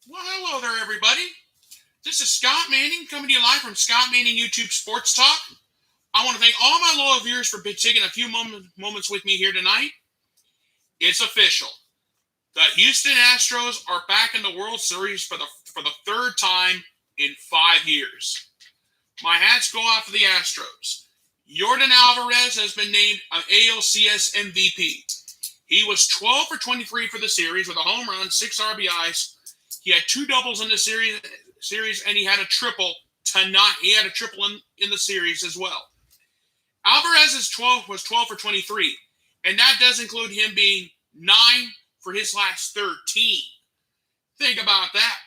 Well, hello there, everybody. This is Scott Manning coming to you live from Scott Manning YouTube Sports Talk. I want to thank all my loyal viewers for taking a few moments with me here tonight. It's official. The Houston Astros are back in the World Series for the third time in 5 years. My hats go off to the Astros. Jordan Alvarez has been named an ALCS MVP. He was 12 for 23 for the series with a home run, 6 RBIs. He had 2 doubles in the series, and he had a triple tonight. He had a triple in the series as well. Alvarez was 12 for 23, and that does include him being 9 for his last 13. Think about that.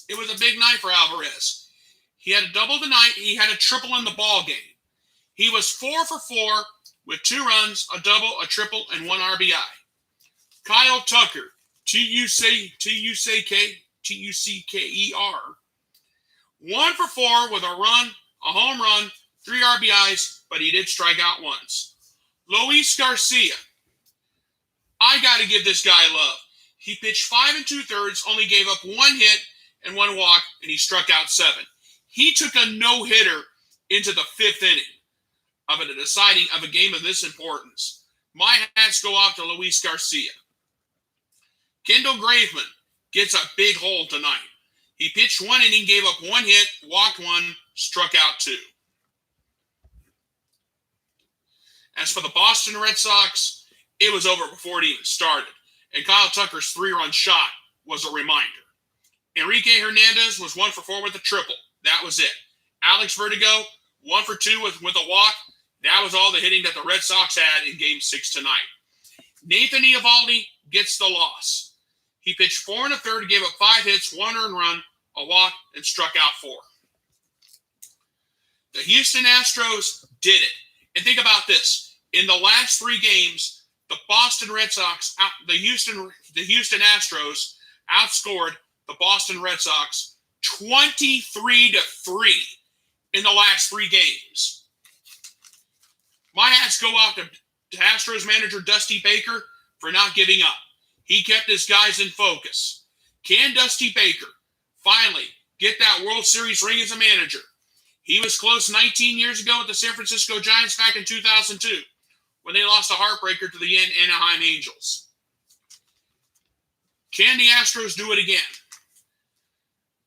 It was a big night for Alvarez. He had a double tonight. He had a triple in the ball game. He was 4 for 4 with 2 runs, a double, a triple, and 1 RBI. Kyle Tucker, Tucker, 1 for 4 with a run, a home run, 3 RBIs, but he did strike out once. Luis Garcia, I got to give this guy love. He pitched 5 2/3, only gave up 1 hit and 1 walk, and he struck out 7. He took a no-hitter into the 5th inning of a game of this importance. My hats go off to Luis Garcia. Kendall Graveman gets a big hole tonight. He pitched 1 inning, gave up 1 hit, walked 1, struck out 2. As for the Boston Red Sox, it was over before it even started, and Kyle Tucker's 3-run shot was a reminder. Enrique Hernandez was 1 for 4 with a triple. That was it. Alex Vertigo, 1 for 2 with a walk. That was all the hitting that the Red Sox had in Game 6 tonight. Nathan Eovaldi gets the loss. He pitched 4 1/3, gave up 5 hits, 1 earned run, a walk, and struck out 4. The Houston Astros did it. And think about this. In the last 3 games, the Houston Astros outscored the Boston Red Sox 23-3 in the last 3 games. My hats go off to Astros manager Dusty Baker for not giving up. He kept his guys in focus. Can Dusty Baker finally get that World Series ring as a manager? He was close 19 years ago with the San Francisco Giants back in 2002 when they lost a heartbreaker to the Anaheim Angels. Can the Astros do it again?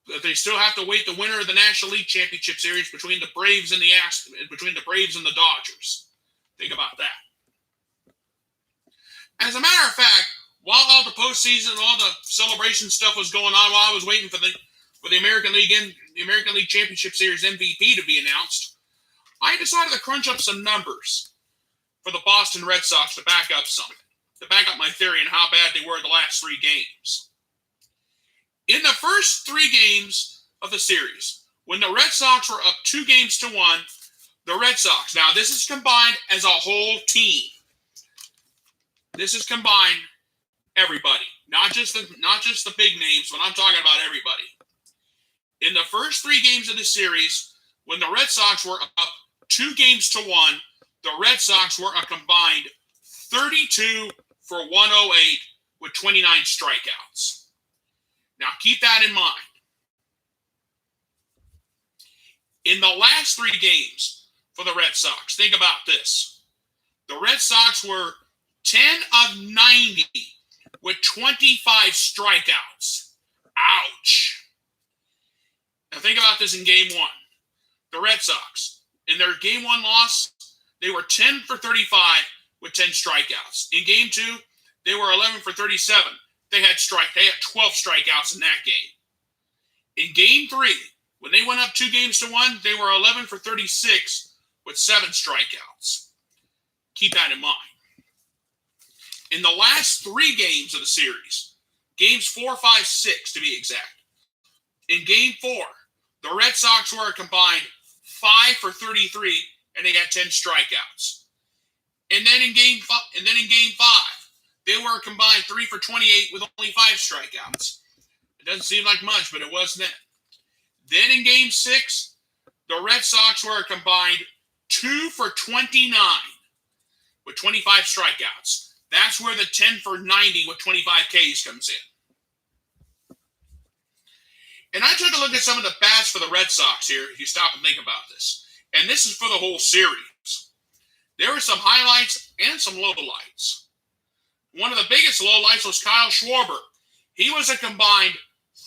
But they still have to wait the winner of the National League Championship Series between the Braves and the Dodgers. Think about that. As a matter of fact, while all the postseason and all the celebration stuff was going on, while I was waiting for the American League Championship Series MVP to be announced, I decided to crunch up some numbers for the Boston Red Sox to back up my theory on how bad they were the last 3 games. In the first 3 games of the series, when the Red Sox were up 2-1, the Red Sox, now this is combined as a whole team. This is combined everybody, not just the big names, but I'm talking about everybody. In the first 3 games of the series, when the Red Sox were up 2-1, the Red Sox were a combined 32 for 108 with 29 strikeouts. Now keep that in mind. In the last 3 games for the Red Sox, think about this. The Red Sox were 10 of 90 with 25 strikeouts. Ouch. Now think about this in Game 1. The Red Sox, in their Game 1 loss, they were 10 for 35 with 10 strikeouts. In Game 2, they were 11 for 37. They had 12 strikeouts in that game. In Game 3, when they went up 2-1, they were 11 for 36 with 7 strikeouts. Keep that in mind. In the last 3 games of the series, games 4, 5, 6 to be exact, in Game 4, the Red Sox were a combined 5 for 33, and they got 10 strikeouts. And then in Game 5, they were a combined 3 for 28 with only 5 strikeouts. It doesn't seem like much, but it was then. Then in Game 6, the Red Sox were a combined 2 for 29 with 25 strikeouts. That's where the 10 for 90 with 25 Ks comes in. And I took a look at some of the bats for the Red Sox here, if you stop and think about this. And this is for the whole series. There were some highlights and some lowlights. One of the biggest lowlights was Kyle Schwarber. He was a combined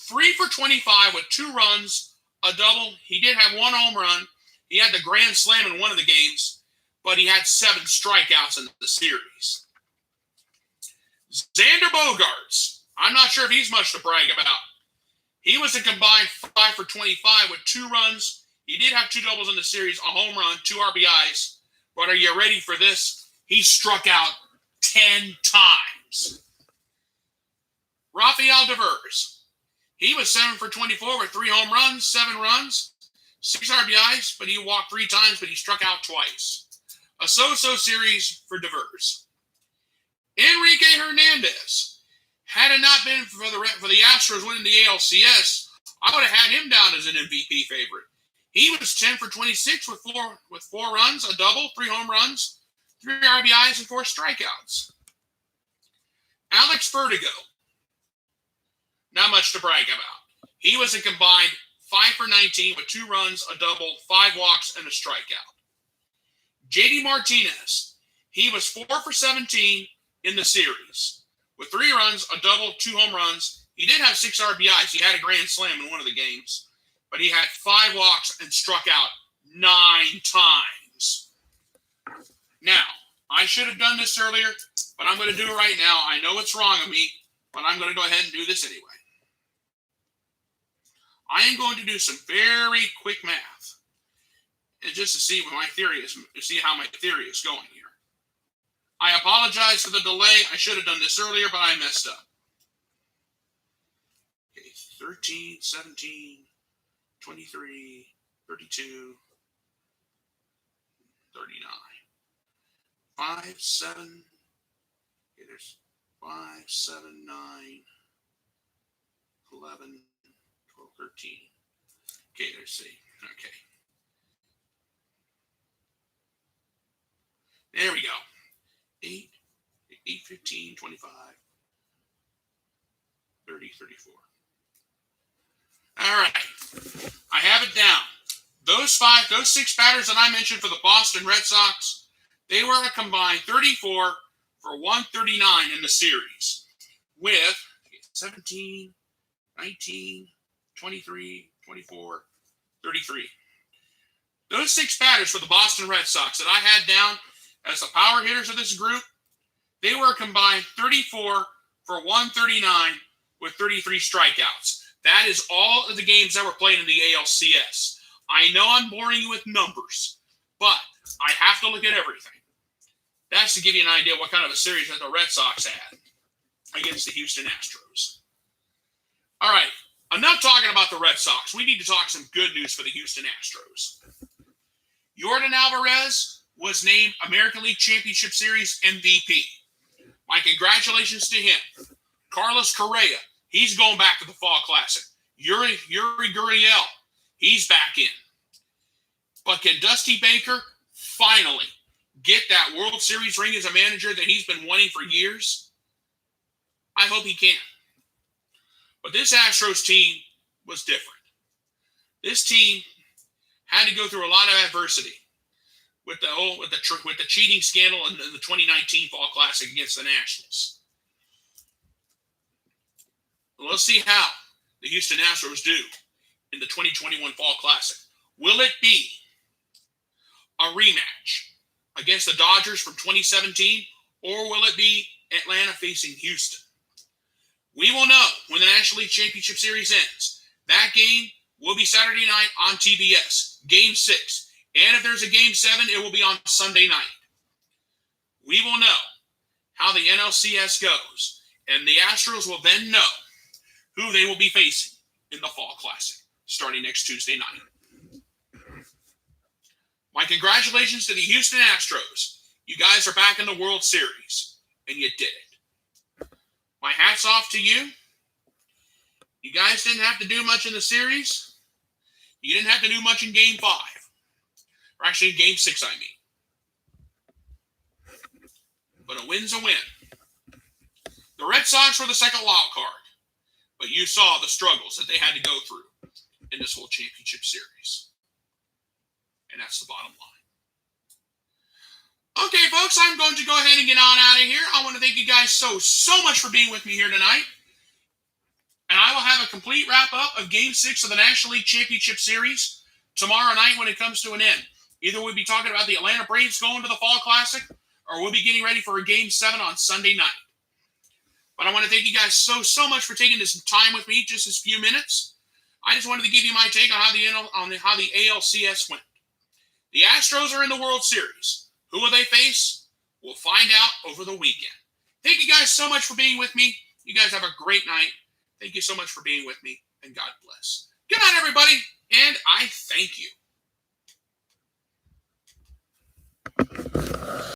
3 for 25 with 2 runs, a double. He did have 1 home run. He had the grand slam in one of the games, but he had 7 strikeouts in the series. Xander Bogart. I'm not sure if he's much to brag about. He was a combined 5 for 25 with 2 runs. He did have 2 doubles in the series, a home run, 2 RBIs. But are you ready for this? He struck out 10 times. Rafael Devers. He was 7 for 24 with 3 home runs, 7 runs, 6 RBIs, but he walked 3 times, but he struck out twice. A so-so series for Devers. Enrique Hernandez. Had it not been for the Astros winning the ALCS, I would have had him down as an MVP favorite. He was 10 for 26 with 4 runs, a double, 3 home runs, 3 RBIs, and 4 strikeouts. Alex Ferdigo. Not much to brag about. He was a combined 5 for 19 with 2 runs, a double, 5 walks, and a strikeout. JD Martinez. He was 4 for 17 in the series with 3 runs, a double, 2 home runs. He did have 6 RBIs. He had a grand slam in one of the games, but he had 5 walks and struck out 9 times. Now, I should have done this earlier, but I'm going to do it right now. I know it's wrong of me, but I'm going to go ahead and do this anyway. I am going to do some very quick math, and just to see what my theory is, to see how my theory is going here. I apologize for the delay. I should have done this earlier, but I messed up. Okay, 13, 17, 23, 32, 39. 5, 7. Okay, there's 5, 7, 9, 11, 12, 13. Okay, let's see. Okay. There we go. 8, 15, 25, 30, 34. All right. I have it down. Those 6 batters that I mentioned for the Boston Red Sox, they were a combined 34 for 139 in the series with 17, 19, 23, 24, 33. Those 6 batters for the Boston Red Sox that I had down as the power hitters of this group, they were a combined 34 for 139 with 33 strikeouts. That is all of the games that were played in the ALCS. I know I'm boring you with numbers, but I have to look at everything. That's to give you an idea what kind of a series that the Red Sox had against the Houston Astros. All right, enough talking about the Red Sox. We need to talk some good news for the Houston Astros. Yordan Alvarez was named American League Championship Series MVP. My congratulations to him. Carlos Correa, he's going back to the Fall Classic. Yuri Gurriel, he's back in. But can Dusty Baker finally get that World Series ring as a manager that he's been wanting for years? I hope he can. But this Astros team was different. This team had to go through a lot of adversity with the cheating scandal in the 2019 Fall Classic against the Nationals. Let's see how the Houston Astros do in the 2021 Fall Classic. Will it be a rematch against the Dodgers from 2017, or will it be Atlanta facing Houston? We will know when the National League Championship Series ends. That game will be Saturday night on TBS, Game 6. And if there's a Game 7, it will be on Sunday night. We will know how the NLCS goes, and the Astros will then know who they will be facing in the Fall Classic starting next Tuesday night. My congratulations to the Houston Astros. You guys are back in the World Series, and you did it. My hat's off to you. You guys didn't have to do much in the series. You didn't have to do much in Game 5. Or actually, Game 6, I mean. But a win's a win. The Red Sox were the second wild card, but you saw the struggles that they had to go through. in this whole championship series. And that's the bottom line. Okay, folks, I'm going to go ahead and get on out of here. I want to thank you guys so much for being with me here tonight. And I will have a complete wrap-up of Game 6 of the National League Championship Series tomorrow night when it comes to an end. Either we'll be talking about the Atlanta Braves going to the Fall Classic, or we'll be getting ready for a Game 7 on Sunday night. But I want to thank you guys so much for taking this time with me, just this few minutes. I just wanted to give you my take on how the ALCS went. The Astros are in the World Series. Who will they face? We'll find out over the weekend. Thank you guys so much for being with me. You guys have a great night. Thank you so much for being with me, and God bless. Good night, everybody, and I thank you.